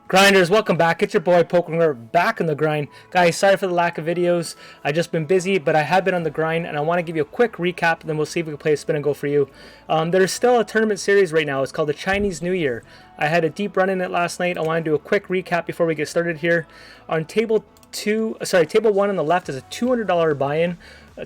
Grinders, welcome back. It's your boy Pokerstars back on the grind. Guys, sorry for the lack of videos. I've just been busy, but I have been on the grind, and I want to give you a quick recap, and then we'll see if we can play a spin and go for you. There's still a tournament series right now. It's called the Chinese New Year. I had a deep run in it last night. I want to do a quick recap before we get started here. On table 1 on the left is a $200 buy-in.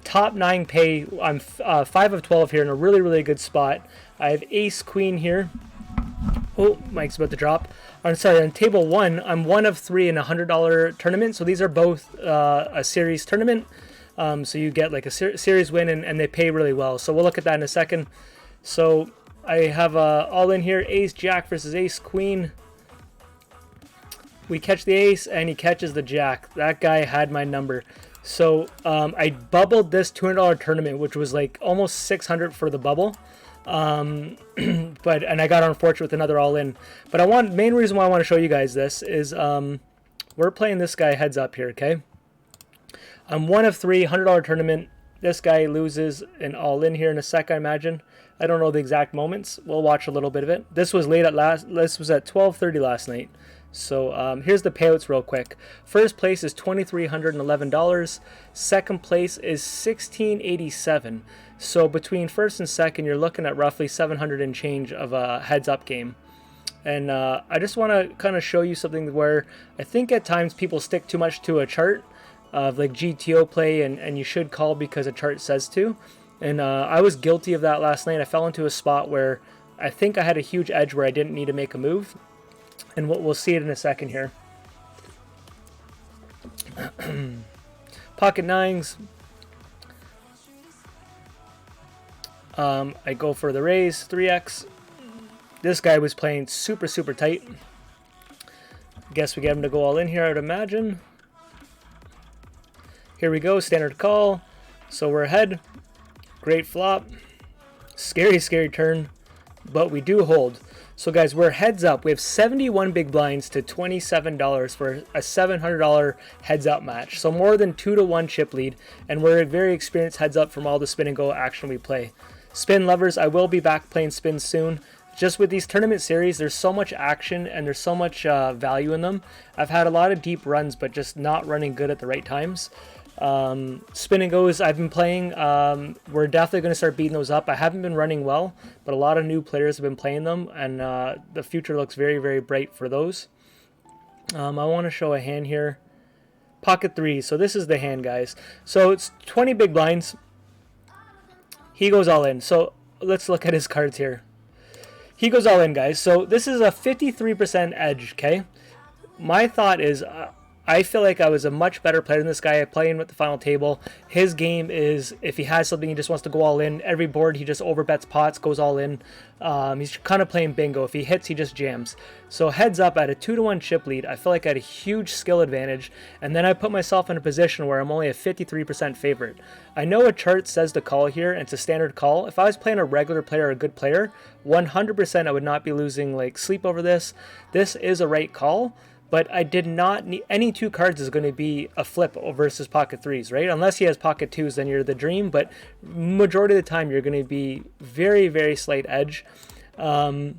Top 9 pay. I'm 5 of 12 here in a really good spot. I have ace queen here. Oh, mic's about to drop. On table 1, I'm 1 of 3 in a $100 tournament. So these are both a series tournament. So you get like a series win, and they pay really well. So we'll look at that in a second. So I have all in here, ace jack versus ace queen. We catch the ace, and he catches the jack. That guy had my number. So I bubbled this $200 tournament, which was like almost 600 for the bubble. And I got unfortunate with another all-in. But main reason why I want to show you guys this is we're playing this guy heads up here, okay? I'm 1 of 3, $100 tournament. This guy loses an all-in here in a sec, I imagine. I don't know the exact moments. We'll watch a little bit of it. This was This was at 12:30 last night. So here's the payouts real quick. First place is $2,311. Second place is $1,687. So between first and second, you're looking at roughly 700 and change of a heads-up game. And I just want to kind of show you something where I think at times people stick too much to a chart of like GTO play, and you should call because a chart says to. And I was guilty of that last night. I fell into a spot where I think I had a huge edge where I didn't need to make a move. And we'll see it in a second here. Pocket nines. I go for the raise, 3x. This guy was playing super tight. Guess we get him to go all in here, I would imagine. Here we go, standard call. So we're ahead. Great flop. Scary turn. But we do hold. So guys, we're heads up. We have 71 big blinds to $27 for a $700 heads up match. So more than 2-to-1 chip lead. And we're a very experienced heads up from all the spin and go action we play. Spin lovers, I will be back playing spins soon. Just with these tournament series, there's so much action and there's so much value in them. I've had a lot of deep runs, but just not running good at the right times. Spin and goes I've been playing, we're definitely going to start beating those up. I haven't been running well, but a lot of new players have been playing them, and the future looks very bright for those. I want to show a hand here. Pocket 3, so this is the hand, guys. So it's 20 big blinds. He goes all in. So let's look at his cards here. He goes all in, guys. So this is a 53% edge, okay? My thought is I feel like I was a much better player than this guy. I play him at the final table. His game is, if he has something, he just wants to go all in. Every board, he just overbets pots, goes all in. He's kind of playing bingo. If he hits, he just jams. So heads up, at a 2-to-1 chip lead, I feel like I had a huge skill advantage. And then I put myself in a position where I'm only a 53% favorite. I know a chart says to call here, and it's a standard call. If I was playing a regular player or a good player, 100% I would not be losing like sleep over this. This is a right call. But I did not need any 2 cards is going to be a flip versus pocket 3s, right? Unless he has pocket 2s, then you're the dream. But majority of the time, you're going to be very slight edge. I'm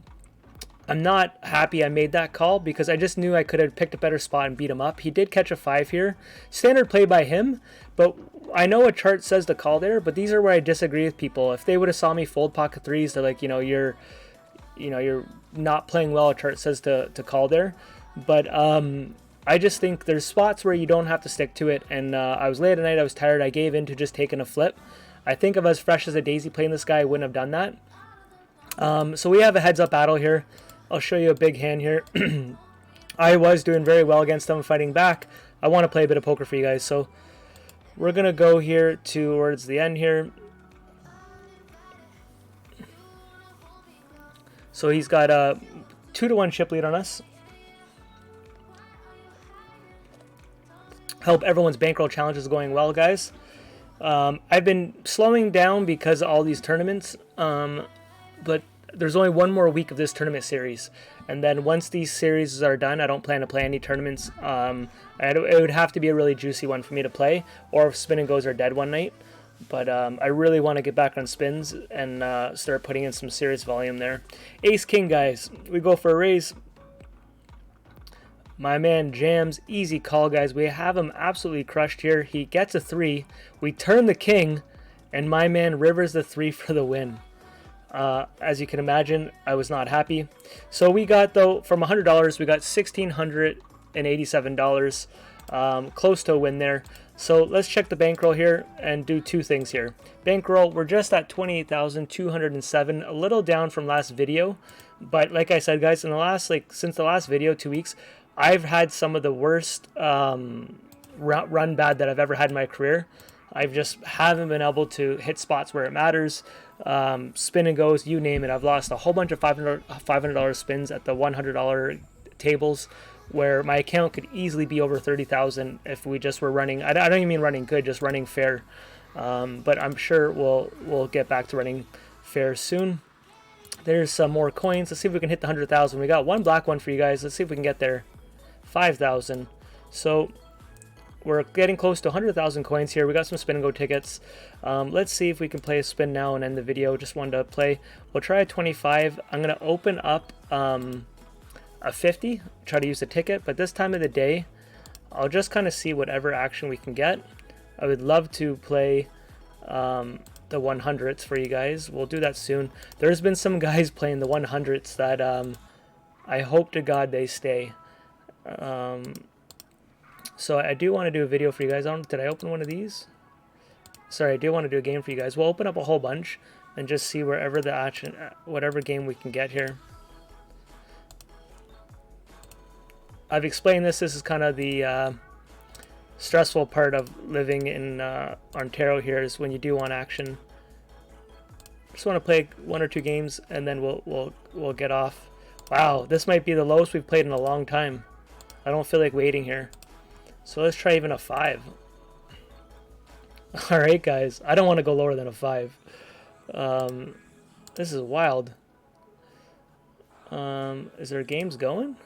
not happy I made that call because I just knew I could have picked a better spot and beat him up. He did catch a 5 here. Standard play by him, but I know a chart says to call there, but these are where I disagree with people. If they would have saw me fold pocket 3s, they're like, you're not playing well. A chart says to call there. But I just think there's spots where you don't have to stick to it. And I was late at night. I was tired. I gave in to just taking a flip. I think if I was fresh as a daisy playing this guy, I wouldn't have done that. So we have a heads-up battle here. I'll show you a big hand here. I was doing very well against them, fighting back. I want to play a bit of poker for you guys. So we're going to go here towards the end here. So he's got a 2-to-1 chip lead on us. Hope everyone's bankroll challenge is going well, guys. I've been slowing down because of all these tournaments, but there's only one more week of this tournament series. And then once these series are done, I don't plan to play any tournaments. It would have to be a really juicy one for me to play, or if spin and goes are dead one night. But I really want to get back on spins and start putting in some serious volume there. Ace King, guys. We go for a raise. My man jams, easy call, guys. We have him absolutely crushed here. He gets a 3. We turn the king, and my man rivers the 3 for the win. As you can imagine, I was not happy. So we got, though, from $100, we got $1,687. Close to a win there. So let's check the bankroll here and do 2 things here. Bankroll, we're just at 28,207, a little down from last video. But like I said, guys, in the last, since the last video, 2 weeks, I've had some of the worst run bad that I've ever had in my career. I just haven't been able to hit spots where it matters. Spin and goes, you name it. I've lost a whole bunch of $500 spins at the $100 tables, where my account could easily be over 30,000 if we just were running. I don't even mean running good, just running fair. But I'm sure we'll get back to running fair soon. There's some more coins. Let's see if we can hit the 100,000. We got one black one for you guys. Let's see if we can get there. 5,000. So we're getting close to 100,000 coins here. We got some spin and go tickets. Let's see if we can play a spin now and end the video. Just wanted to play. We'll try a 25. I'm going to open up a 50. Try to use the ticket. But this time of the day, I'll just kind of see whatever action we can get. I would love to play the 100s for you guys. We'll do that soon. There's been some guys playing the 100s that I hope to God they stay. So I do want to do a video for you guys. Did I open one of these? Sorry, I do want to do a game for you guys. We'll open up a whole bunch and just see wherever the action, whatever game we can get here. I've explained this. This is kind of the stressful part of living in Ontario here, is when you do want action. Just want to play 1 or 2 games and then we'll get off. Wow, this might be the lowest we've played in a long time. I don't feel like waiting here. So let's try even a 5. Alright, guys. I don't want to go lower than a 5. This is wild. Is there games going?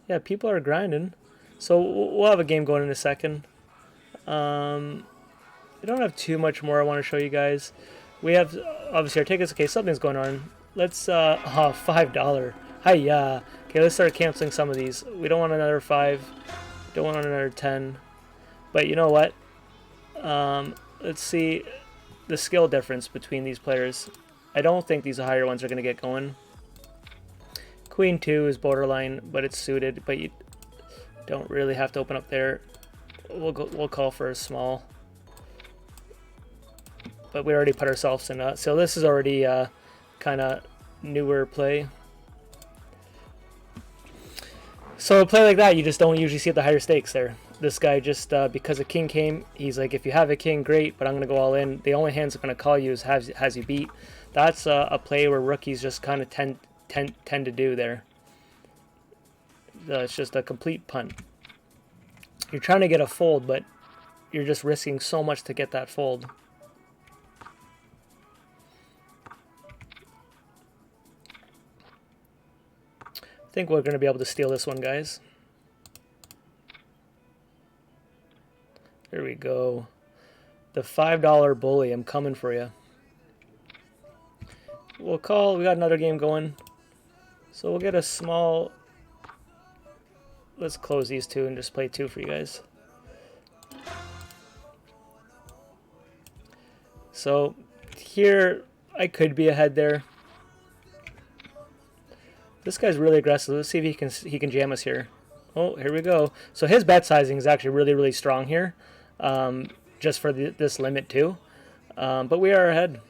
Yeah, people are grinding. So we'll have a game going in a second. We don't have too much more I want to show you guys. We have, obviously, our tickets. Okay, something's going on. Let's, $5. Hiya. Okay, let's start canceling some of these. We don't want another 5. Don't want another 10. But you know what? Let's see the skill difference between these players. I don't think these higher ones are going to get going. Queen 2 is borderline, but it's suited. But you don't really have to open up there. We'll call for a small. But we already put ourselves in. So this is already kind of newer play. So a play like that, you just don't usually see at the higher stakes there. This guy just, because a king came, he's like, if you have a king, great, but I'm going to go all in. The only hands I'm going to call you is has you beat. That's a play where rookies just kind of tend to do there. It's just a complete punt. You're trying to get a fold, but you're just risking so much to get that fold. I think we're going to be able to steal this one, guys. Here we go. The $5 bully. I'm coming for you. We'll call. We got another game going. So we'll get a small. Let's close these 2 and just play 2 for you guys. So here I could be ahead there. This guy's really aggressive. Let's see if he can jam us here. Oh, here we go. So his bet sizing is actually really strong here, just for this limit too. But we are ahead.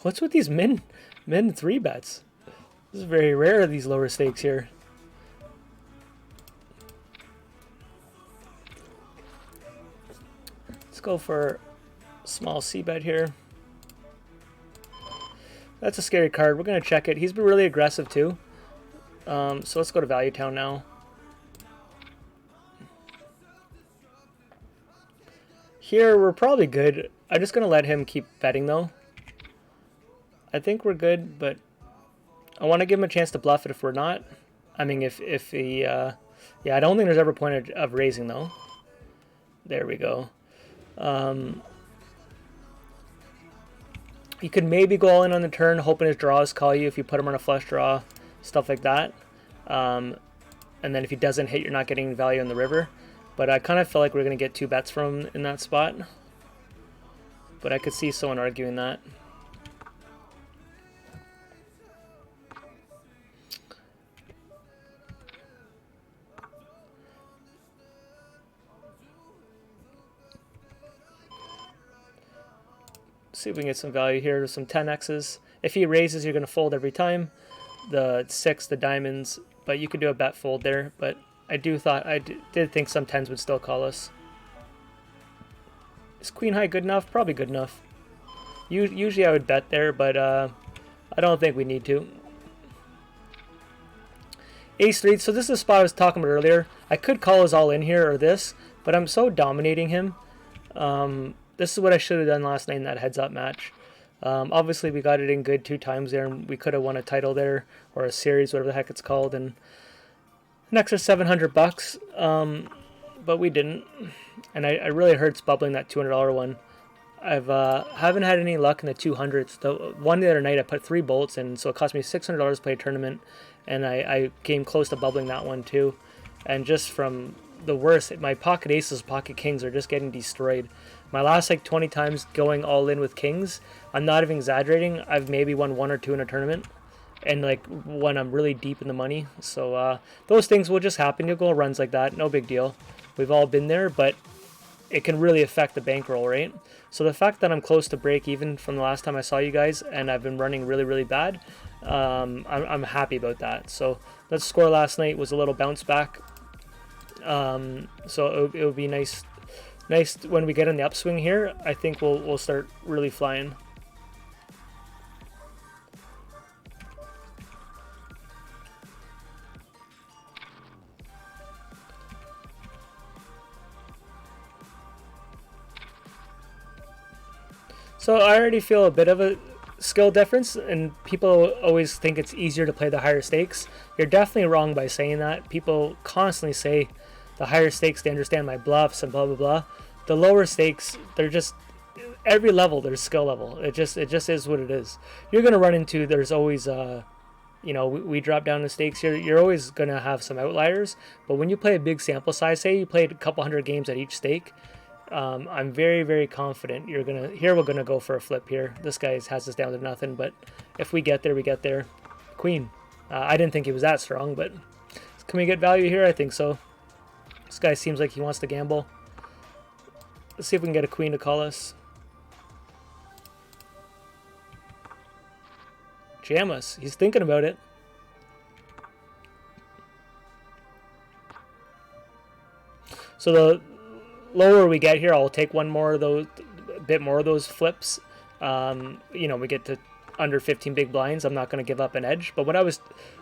What's with these min 3 bets? This is very rare, these lower stakes here. Let's go for a small C bet here. That's a scary card. We're going to check it. He's been really aggressive too. So let's go to Value Town now. Here we're probably good. I'm just going to let him keep betting though. I think we're good, but I want to give him a chance to bluff it if we're not. I mean, if he... yeah, I don't think there's ever a point of raising though. There we go. You could maybe go all in on the turn, hoping his draws call you if you put him on a flush draw, stuff like that. And then if he doesn't hit, you're not getting value on the river. But I kind of feel like we're going to get 2 bets from him in that spot. But I could see someone arguing that. See if we can get some value here. Some 10x's. If he raises, you're going to fold every time. The 6, the diamonds, but you could do a bet fold there. But I did think some 10s would still call us. Is queen high good enough? Probably good enough. Usually I would bet there, but I don't think we need to. Ace 3. So this is the spot I was talking about earlier. I could call his all in here or this, but I'm so dominating him. This is what I should have done last night in that heads up match. Obviously, we got it in good 2 times there, and we could have won a title there, or a series, whatever the heck it's called, and an extra $700, but we didn't. And I really hurts bubbling that $200 one. Haven't had any luck in the 200s. The one the other night, I put 3 bolts in, so it cost me $600 to play a tournament, and I came close to bubbling that one too. And just from the worst, my pocket aces, pocket kings are just getting destroyed. My last like 20 times going all in with kings, I'm not even exaggerating, I've maybe won 1 or 2 in a tournament, and like when I'm really deep in the money. So those things will just happen. You'll go runs like that, no big deal. We've all been there, but it can really affect the bankroll, right? So the fact that I'm close to break even from the last time I saw you guys, and I've been running really, really bad, I'm happy about that. So that score last night was a little bounce back. So it would be nice when we get in the upswing here. I think we'll start really flying. So I already feel a bit of a skill difference, and people always think it's easier to play the higher stakes. You're definitely wrong by saying that. People constantly say the higher stakes, they understand my bluffs and blah blah blah. The lower stakes, they're just, every level there's skill level. It just is what it is. You're gonna run into, there's always you know, we drop down the stakes here. You're always gonna have some outliers, but when you play a big sample size, say you played a couple hundred games at each stake, I'm very, very confident we're gonna go for a flip here. This guy has us down to nothing, but if we get there, we get there. Queen. I didn't think he was that strong, but can we get value here? I think so. This guy seems like he wants to gamble. Let's see if we can get a queen to call us. Jam us. He's thinking about it. So the lower we get here, I'll take one more of those, a bit more of those flips. You know, we get to under 15 big blinds. I'm not going to give up an edge. But when I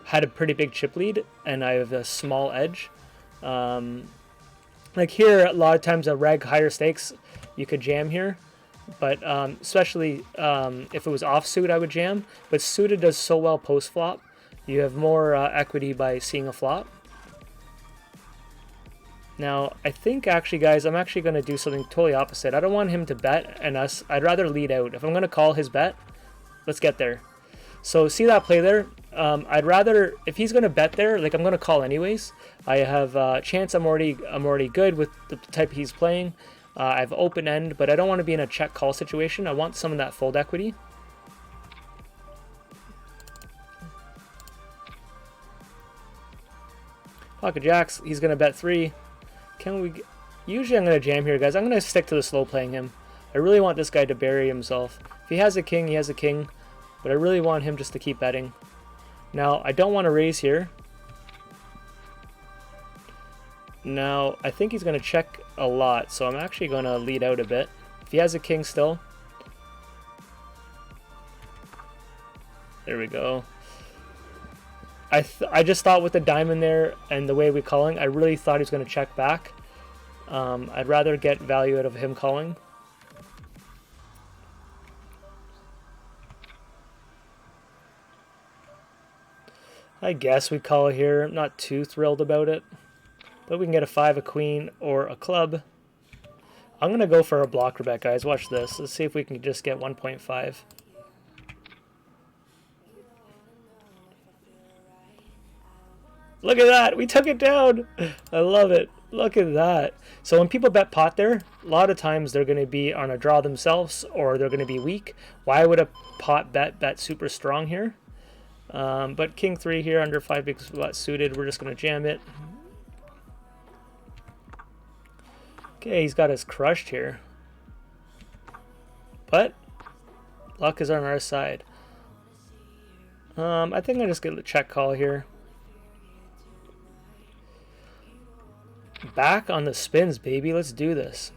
had a pretty big chip lead and I have a small edge, like here, a lot of times a reg higher stakes, you could jam here. But especially if it was offsuit, I would jam. But suited does so well post flop. You have more equity by seeing a flop. Now, I think actually, guys, I'm actually going to do something totally opposite. I don't want him to bet and us. I'd rather lead out. If I'm going to call his bet, let's get there. So see that play there? I'd rather, if he's going to bet there, like I'm going to call anyways. I have a chance I'm already good with the type he's playing. I have open end, but I don't want to be in a check call situation. I want some of that fold equity. Pocket jacks, he's going to bet 3. Can we... Usually I'm going to jam here, guys. I'm going to stick to the slow playing him. I really want this guy to bury himself. If he has a king, he has a king. But I really want him just to keep betting. Now, I don't want to raise here. Now, I think he's going to check a lot, so I'm actually going to lead out a bit. If he has a king still. There we go. I just thought with the diamond there and the way we're calling, I really thought he was going to check back. I'd rather get value out of him calling. I guess we call here. I'm not too thrilled about it. But we can get a 5, a queen, or a club. I'm going to go for a blocker bet, guys. Watch this. Let's see if we can just get 1.5. Look at that. We took it down. I love it. Look at that. So when people bet pot there, a lot of times they're going to be on a draw themselves or they're going to be weak. Why would a pot bet super strong here? But king 3 here under 5 big blinds suited. We're just going to jam it. Okay, he's got us crushed here. But luck is on our side. I think I just get a check call here. Back on the spins, baby. Let's do this.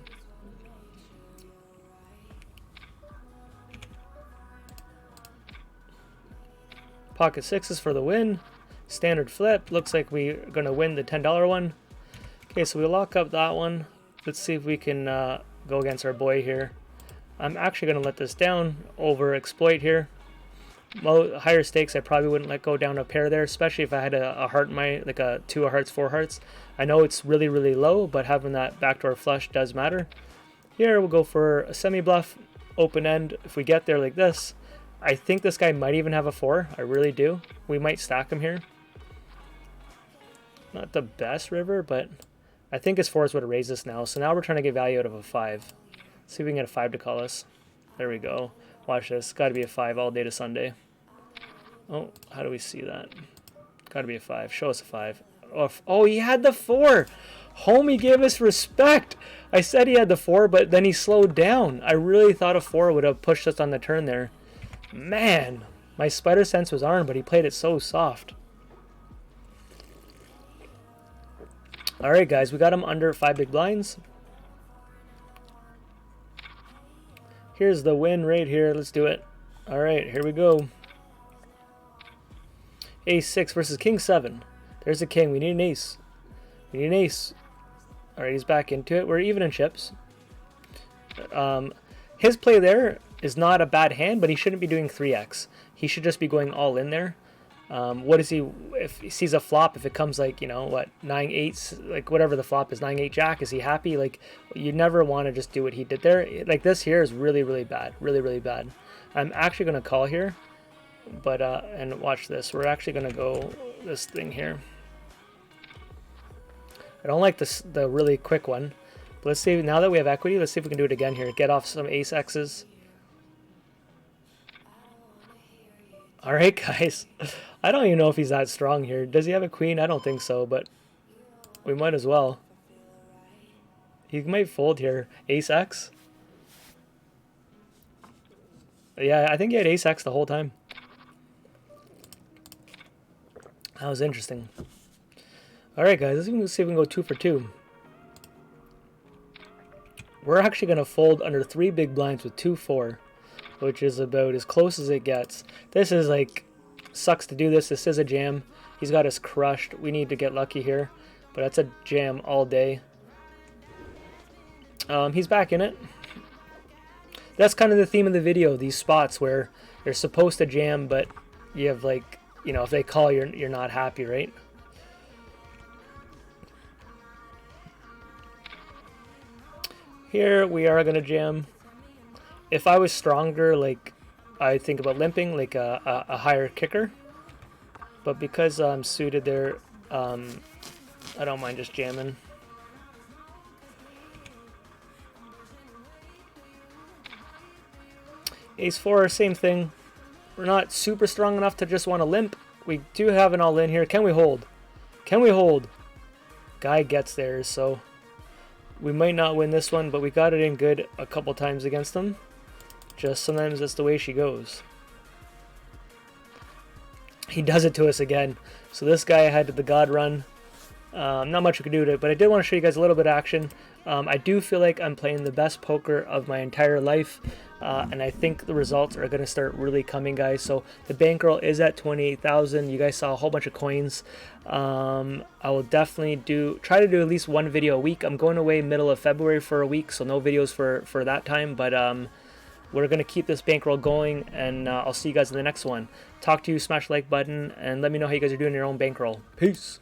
Pocket sixes for the win. Standard flip. Looks like we're going to win the $10 one. Okay, so we lock up that one. Let's see if we can go against our boy here. I'm actually going to let this down. Over exploit here. Higher stakes, I probably wouldn't let go down a pair there, especially if I had a heart in my, like a 2 of hearts, 4 hearts. I know it's really, really low, but having that backdoor flush does matter. Here we'll go for a semi-bluff, open end. If we get there like this, I think this guy might even have a 4. I really do. We might stack him here. Not the best river, but I think his 4 is what raised us now. So now we're trying to get value out of a 5. Let's see if we can get a 5 to call us. There we go. Watch this. Got to be a 5 all day to Sunday. Oh, how do we see that? Got to be a 5. Show us a 5. Oh, he had the 4. Homie gave us respect. I said he had the 4, but then he slowed down. I really thought a 4 would have pushed us on the turn there. Man, my spider sense was on, but he played it so soft. All right, guys, we got him under 5 big blinds. Here's the win right here. Let's do it. All right, here we go. Ace 6 versus King 7. There's a king. We need an ace. We need an ace. All right, he's back into it. We're even in chips. His play there is not a bad hand, but he shouldn't be doing 3x. He should just be going all in there. What is he, if he sees a flop, if it comes like, you know, what, 9-8, like whatever the flop is, 9-8 jack, is he happy? Like, you never want to just do what he did there. Like, this here is really, really bad. Really, really bad. I'm actually going to call here. But, and watch this. We're actually going to go this thing here. I don't like this, the really quick one. But let's see, now that we have equity, let's see if we can do it again here. Get off some ace X's. All right, guys. I don't even know if he's that strong here. Does he have a queen? I don't think so, but we might as well. He might fold here. Ace X? Yeah, I think he had ace X the whole time. That was interesting. Alright, guys, let's see if we can go 2 for 2. We're actually going to fold under 3 big blinds with 2-4, which is about as close as it gets. This is like, sucks to do this. This is a jam. He's got us crushed. We need to get lucky here, but that's a jam all day. He's back in it. That's kind of the theme of the video, these spots where you're supposed to jam, but you have like, you know, if they call, you're not happy, right? Here we are gonna jam. If I was stronger, like, I think about limping, like a higher kicker. But because I'm suited there, I don't mind just jamming. Ace 4, same thing. We're not super strong enough to just want to limp. We do have an all-in here. Can we hold? Can we hold? Guy gets there, so we might not win this one, but we got it in good a couple times against them. Just sometimes that's the way she goes. He does it to us again. So this guy had the God run. Not much we could do to it, but I did want to show you guys a little bit of action. I do feel like I'm playing the best poker of my entire life, and I think the results are going to start really coming, guys. So the bankroll is at 28,000. You guys saw a whole bunch of coins. I will definitely try to do at least one video a week. I'm going away middle of February for a week, so no videos for that time, but we're going to keep this bankroll going, and I'll see you guys in the next one. Talk to you, smash the like button, and let me know how you guys are doing your own bankroll. Peace.